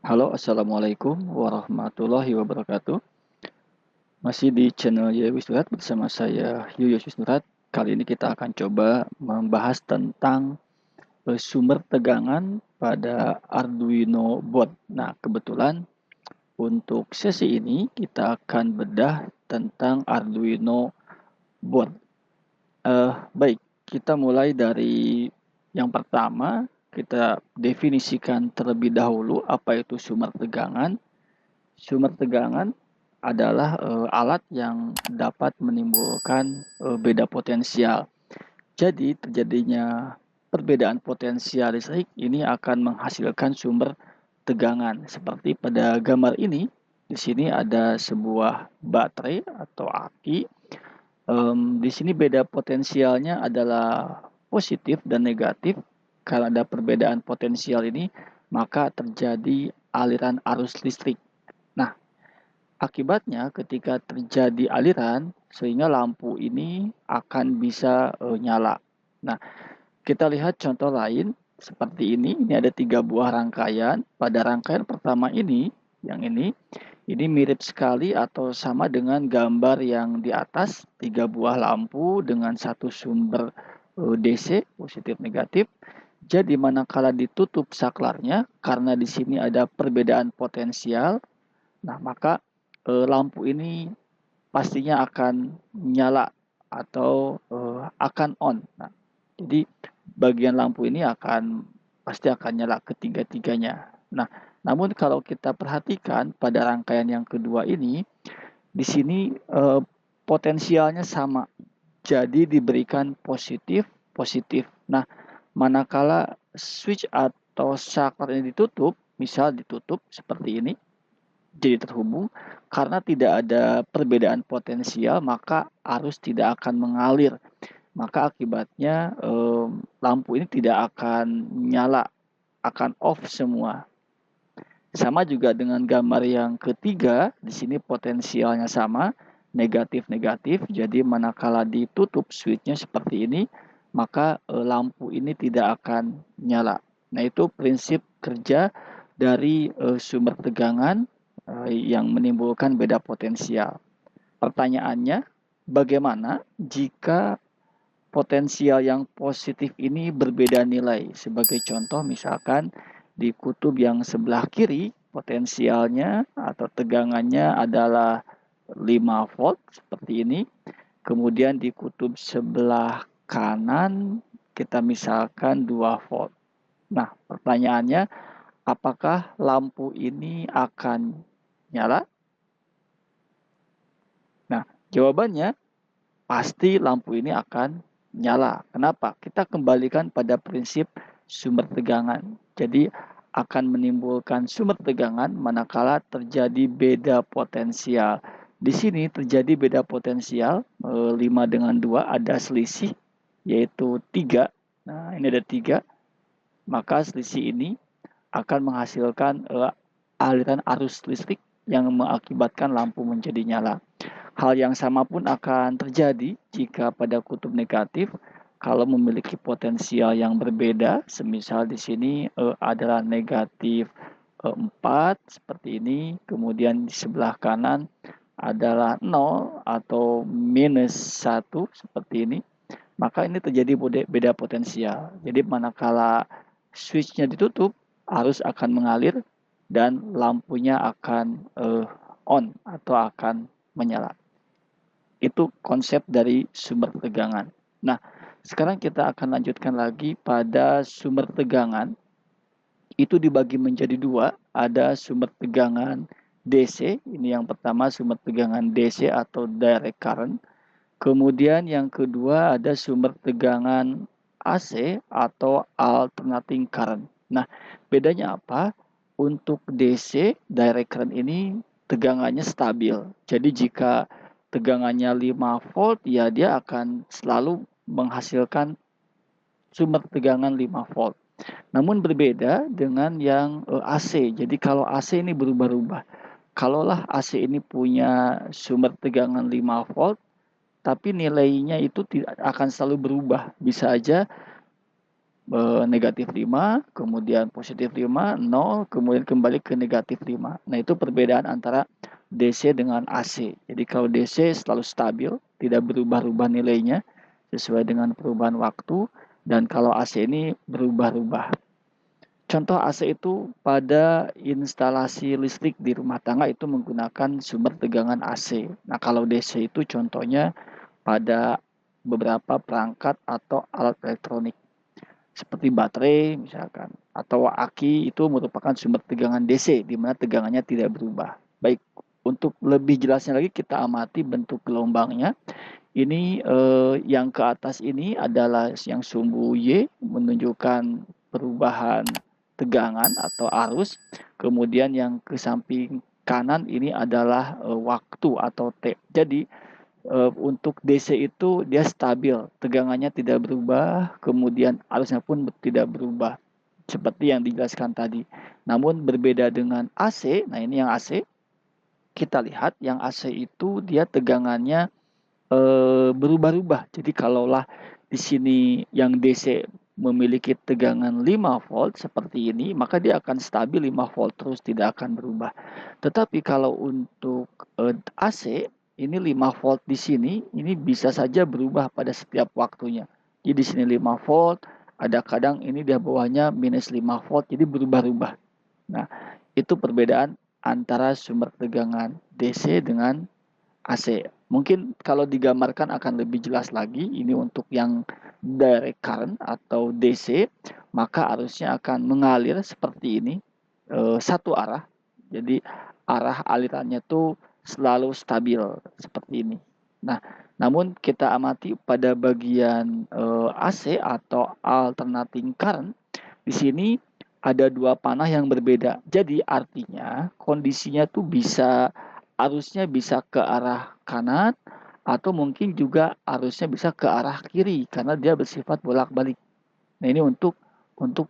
Halo, assalamualaikum warahmatullahi wabarakatuh. Masih di channel Yaya Wisnurat bersama saya Yuyus Wisnurat. Kali ini kita akan coba membahas tentang sumber tegangan pada Arduino board. Nah, kebetulan untuk sesi ini kita akan bedah tentang Arduino board. Baik, kita mulai dari yang pertama. Kita definisikan terlebih dahulu apa itu sumber tegangan. Sumber tegangan adalah alat yang dapat menimbulkan beda potensial. Jadi terjadinya perbedaan potensial listrik ini akan menghasilkan sumber tegangan. Seperti pada gambar ini, di sini ada sebuah baterai atau aki. Di sini beda potensialnya adalah positif dan negatif. Karena ada perbedaan potensial ini, maka terjadi aliran arus listrik. Nah, akibatnya ketika terjadi aliran, sehingga lampu ini akan bisa nyala. Nah, kita lihat contoh lain seperti ini. Ini ada 3 buah rangkaian. Pada rangkaian pertama ini, yang ini mirip sekali atau sama dengan gambar yang di atas. 3 buah lampu dengan satu sumber DC, positif negatif. Jadi manakala ditutup saklarnya, karena di sini ada perbedaan potensial, nah maka lampu ini pastinya akan nyala atau akan on. Nah, jadi bagian lampu ini pasti akan nyala ketiga-tiganya. Nah, namun kalau kita perhatikan pada rangkaian yang kedua ini, di sini potensialnya sama. Jadi diberikan positif, positif. Nah, manakala switch atau saklar ini ditutup, misal ditutup seperti ini, jadi terhubung karena tidak ada perbedaan potensial, maka arus tidak akan mengalir, maka akibatnya lampu ini tidak akan nyala, akan off semua. Sama juga dengan gambar yang ketiga, di sini potensialnya sama, negatif-negatif. Jadi manakala ditutup switchnya seperti ini, maka lampu ini tidak akan nyala. Nah, itu prinsip kerja dari sumber tegangan yang menimbulkan beda potensial. Pertanyaannya, bagaimana jika potensial yang positif ini berbeda nilai? Sebagai contoh, misalkan di kutub yang sebelah kiri, potensialnya atau tegangannya adalah 5 volt seperti ini. Kemudian di kutub sebelah kanan, kita misalkan 2 volt. Nah, pertanyaannya, apakah lampu ini akan nyala? Nah, jawabannya pasti lampu ini akan nyala. Kenapa? Kita kembalikan pada prinsip sumber tegangan. Jadi akan menimbulkan sumber tegangan manakala terjadi beda potensial. Di sini terjadi beda potensial 5 dengan 2 ada selisih yaitu 3. Nah, ini ada 3. Maka selisih ini akan menghasilkan aliran arus listrik yang mengakibatkan lampu menjadi nyala. Hal yang sama pun akan terjadi jika pada kutub negatif kalau memiliki potensial yang berbeda, semisal di sini adalah negatif 4 seperti ini, kemudian di sebelah kanan adalah 0 atau minus 1 seperti ini, maka ini terjadi beda potensial. Jadi manakala switchnya ditutup, arus akan mengalir dan lampunya akan on atau akan menyala. Itu konsep dari sumber tegangan. Nah, sekarang kita akan lanjutkan lagi pada sumber tegangan. Itu dibagi menjadi 2, ada sumber tegangan DC, ini yang pertama sumber tegangan DC atau direct current. Kemudian yang kedua ada sumber tegangan AC atau alternating current. Nah, bedanya apa? Untuk DC, direct current ini tegangannya stabil. Jadi jika tegangannya 5 volt, ya dia akan selalu menghasilkan sumber tegangan 5 volt. Namun berbeda dengan yang AC. Jadi kalau AC ini berubah-ubah. Kalaulah AC ini punya sumber tegangan 5 volt, tapi nilainya itu tidak akan selalu berubah. Bisa aja negatif 5, kemudian positif 5, 0, kemudian kembali ke negatif 5. Nah, itu perbedaan antara DC dengan AC. Jadi kalau DC selalu stabil, tidak berubah-ubah nilainya sesuai dengan perubahan waktu, dan kalau AC ini berubah-ubah. Contoh AC itu pada instalasi listrik di rumah tangga itu menggunakan sumber tegangan AC. Nah, kalau DC itu contohnya pada beberapa perangkat atau alat elektronik seperti baterai misalkan, atau aki itu merupakan sumber tegangan DC di mana tegangannya tidak berubah. Baik, untuk lebih jelasnya lagi kita amati bentuk gelombangnya. Ini yang ke atas ini adalah yang sumbu Y menunjukkan perubahan tegangan atau arus. Kemudian yang ke samping kanan ini adalah waktu atau T. Jadi untuk DC itu dia stabil, tegangannya tidak berubah, kemudian arusnya pun tidak berubah seperti yang dijelaskan tadi. Namun berbeda dengan AC, nah ini yang AC, kita lihat yang AC itu dia tegangannya berubah-ubah. Jadi kalaulah di sini yang DC memiliki tegangan 5 volt seperti ini, maka dia akan stabil 5 volt terus, tidak akan berubah. Tetapi kalau untuk AC, ini 5 volt di sini, ini bisa saja berubah pada setiap waktunya. Jadi di sini 5 volt, ada kadang ini di bawahnya minus 5 volt, jadi berubah-ubah. Nah, itu perbedaan antara sumber tegangan DC dengan AC. Mungkin kalau digambarkan akan lebih jelas lagi. Ini untuk yang direct current atau DC, maka arusnya akan mengalir seperti ini, satu arah. Jadi arah alirannya tuh selalu stabil seperti ini. Nah, namun kita amati pada bagian AC atau alternating current, di sini ada dua panah yang berbeda. Jadi artinya kondisinya tuh bisa arusnya bisa ke arah kanan atau mungkin juga arusnya bisa ke arah kiri karena dia bersifat bolak-balik. Nah, ini untuk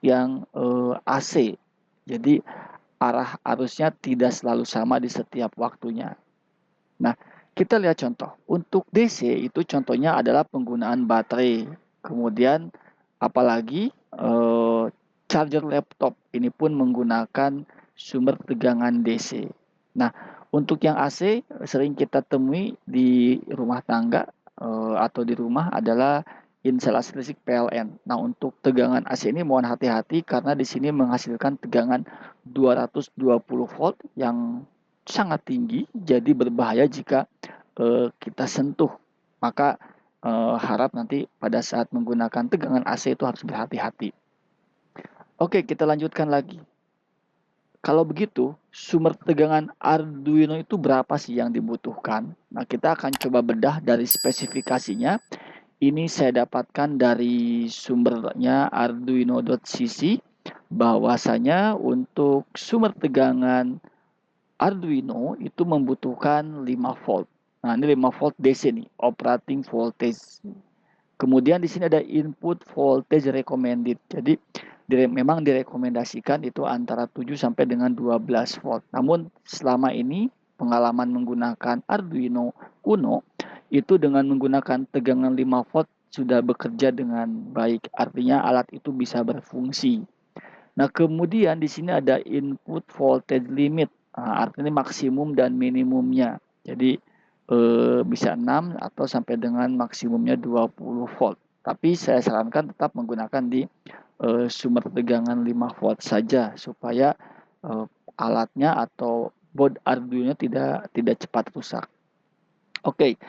yang AC. Jadi arah arusnya tidak selalu sama di setiap waktunya. Nah, kita lihat contoh. Untuk DC itu contohnya adalah penggunaan baterai. Kemudian apalagi charger laptop ini pun menggunakan sumber tegangan DC. Nah, untuk yang AC sering kita temui di rumah tangga atau di rumah adalah instalasi listrik PLN. Nah, untuk tegangan AC ini mohon hati-hati karena di sini menghasilkan tegangan 220 volt yang sangat tinggi, jadi berbahaya jika kita sentuh. Maka harap nanti pada saat menggunakan tegangan AC itu harus berhati-hati. Oke, kita lanjutkan lagi. Kalau begitu, sumber tegangan Arduino itu berapa sih yang dibutuhkan? Nah, kita akan coba bedah dari spesifikasinya. Ini saya dapatkan dari sumbernya arduino.cc, bahwasanya untuk sumber tegangan Arduino itu membutuhkan 5 volt. Nah, ini 5 volt DC nih, operating voltage. Kemudian di sini ada input voltage recommended. Jadi memang direkomendasikan itu antara 7 sampai dengan 12 volt. Namun selama ini pengalaman menggunakan Arduino Uno itu dengan menggunakan tegangan 5 volt sudah bekerja dengan baik. Artinya alat itu bisa berfungsi. Nah, kemudian di sini ada input voltage limit. Nah, artinya maksimum dan minimumnya. Jadi bisa 6 atau sampai dengan maksimumnya 20 volt. Tapi saya sarankan tetap menggunakan di sumber tegangan 5 volt saja supaya alatnya atau board Arduino tidak cepat rusak. Oke.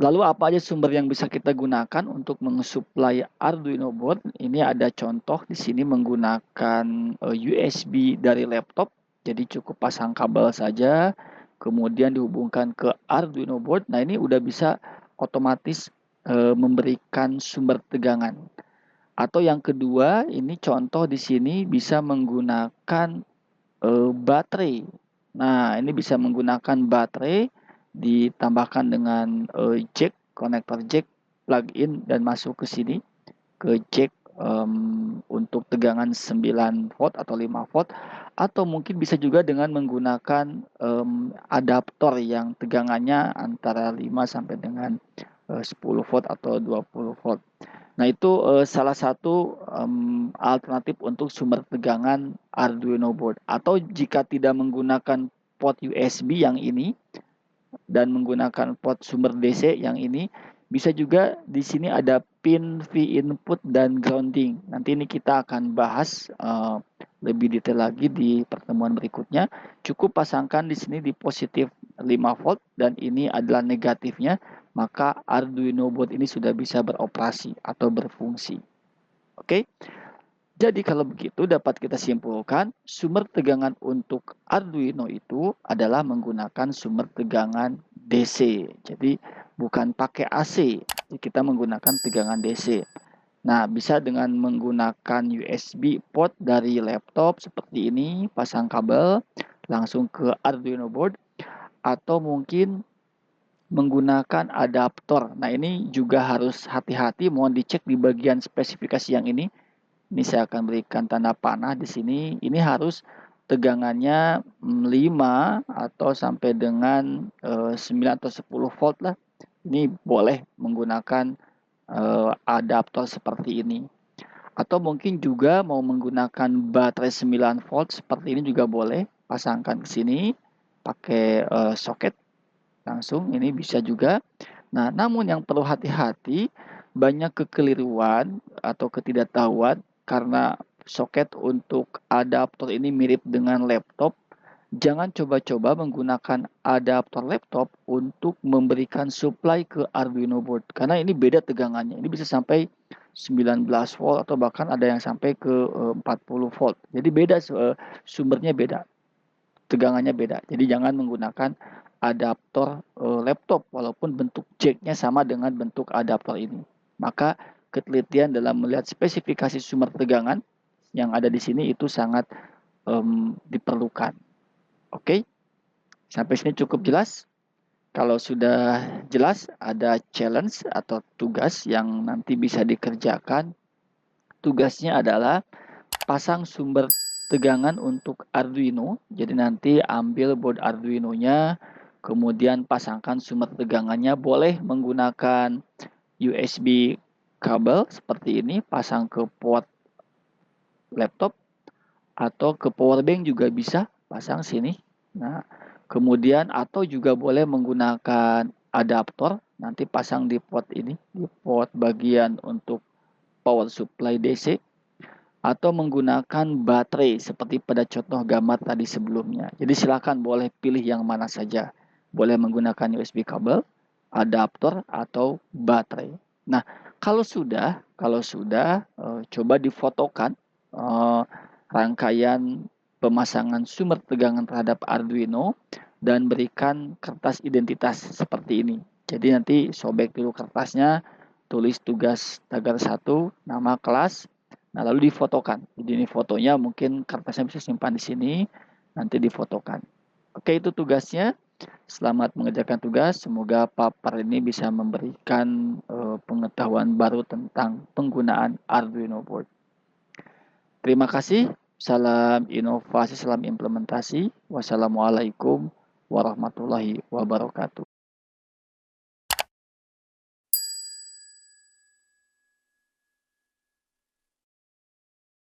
Lalu apa aja sumber yang bisa kita gunakan untuk mensuplai Arduino board? Ini ada contoh di sini menggunakan USB dari laptop. Jadi cukup pasang kabel saja, kemudian dihubungkan ke Arduino board. Nah, ini udah bisa otomatis memberikan sumber tegangan. Atau yang kedua, ini contoh di sini bisa menggunakan baterai. Nah, ini bisa menggunakan baterai ditambahkan dengan jack, konektor jack, plug-in dan masuk ke sini ke jack untuk tegangan 9 volt atau 5 volt, atau mungkin bisa juga dengan menggunakan adaptor yang tegangannya antara 5 sampai dengan 10 volt atau 20 volt. Nah, itu salah satu alternatif untuk sumber tegangan Arduino board. Atau jika tidak menggunakan port USB yang ini dan menggunakan port sumber DC yang ini, bisa juga di sini ada pin V input dan grounding. Nanti ini kita akan bahas lebih detail lagi di pertemuan berikutnya. Cukup pasangkan di sini di positif 5 volt dan ini adalah negatifnya, maka Arduino board ini sudah bisa beroperasi atau berfungsi. Oke. Jadi kalau begitu dapat kita simpulkan sumber tegangan untuk Arduino itu adalah menggunakan sumber tegangan DC. Jadi bukan pakai AC, kita menggunakan tegangan DC. Nah, bisa dengan menggunakan USB port dari laptop seperti ini, pasang kabel langsung ke Arduino board, atau mungkin menggunakan adaptor. Nah, ini juga harus hati-hati, mohon dicek di bagian spesifikasi yang ini. Ini saya akan berikan tanda panah di sini. Ini harus tegangannya 5 atau sampai dengan 9 atau 10 volt lah. Ini boleh menggunakan adaptor seperti ini. Atau mungkin juga mau menggunakan baterai 9 volt seperti ini juga boleh. Pasangkan ke sini pakai soket langsung, ini bisa juga. Nah, namun yang perlu hati-hati, banyak kekeliruan atau ketidaktahuan karena soket untuk adaptor ini mirip dengan laptop. Jangan coba-coba menggunakan adaptor laptop untuk memberikan supply ke Arduino board karena ini beda tegangannya. Ini bisa sampai 19 volt atau bahkan ada yang sampai ke 40 volt. Jadi beda, sumbernya beda, tegangannya beda. Jadi jangan menggunakan adaptor laptop walaupun bentuk jacknya sama dengan bentuk adaptor ini. Maka ketelitian dalam melihat spesifikasi sumber tegangan yang ada di sini itu sangat diperlukan. Oke, sampai sini cukup jelas. Kalau sudah jelas, ada challenge atau tugas yang nanti bisa dikerjakan. Tugasnya adalah pasang sumber tegangan untuk Arduino. Jadi nanti ambil board Arduino-nya, kemudian pasangkan sumber tegangannya. Boleh menggunakan USB kabel seperti ini, pasang ke port laptop atau ke power bank juga bisa, pasang sini. Nah, kemudian atau juga boleh menggunakan adaptor, nanti pasang di port ini, di port bagian untuk power supply DC, atau menggunakan baterai seperti pada contoh gambar tadi sebelumnya. Jadi silakan boleh pilih yang mana saja. Boleh menggunakan USB kabel, adaptor, atau baterai. Nah, kalau sudah coba difotokan rangkaian pemasangan sumber tegangan terhadap Arduino dan berikan kertas identitas seperti ini. Jadi nanti sobek dulu kertasnya, tulis tugas tagar 1, nama kelas. Nah, lalu difotokan. Jadi ini fotonya, mungkin kertasnya bisa simpan di sini, nanti difotokan. Oke, itu tugasnya. Selamat mengerjakan tugas. Semoga paper ini bisa memberikan pengetahuan baru tentang penggunaan Arduino board. Terima kasih. Salam inovasi, salam implementasi. Wassalamualaikum warahmatullahi wabarakatuh.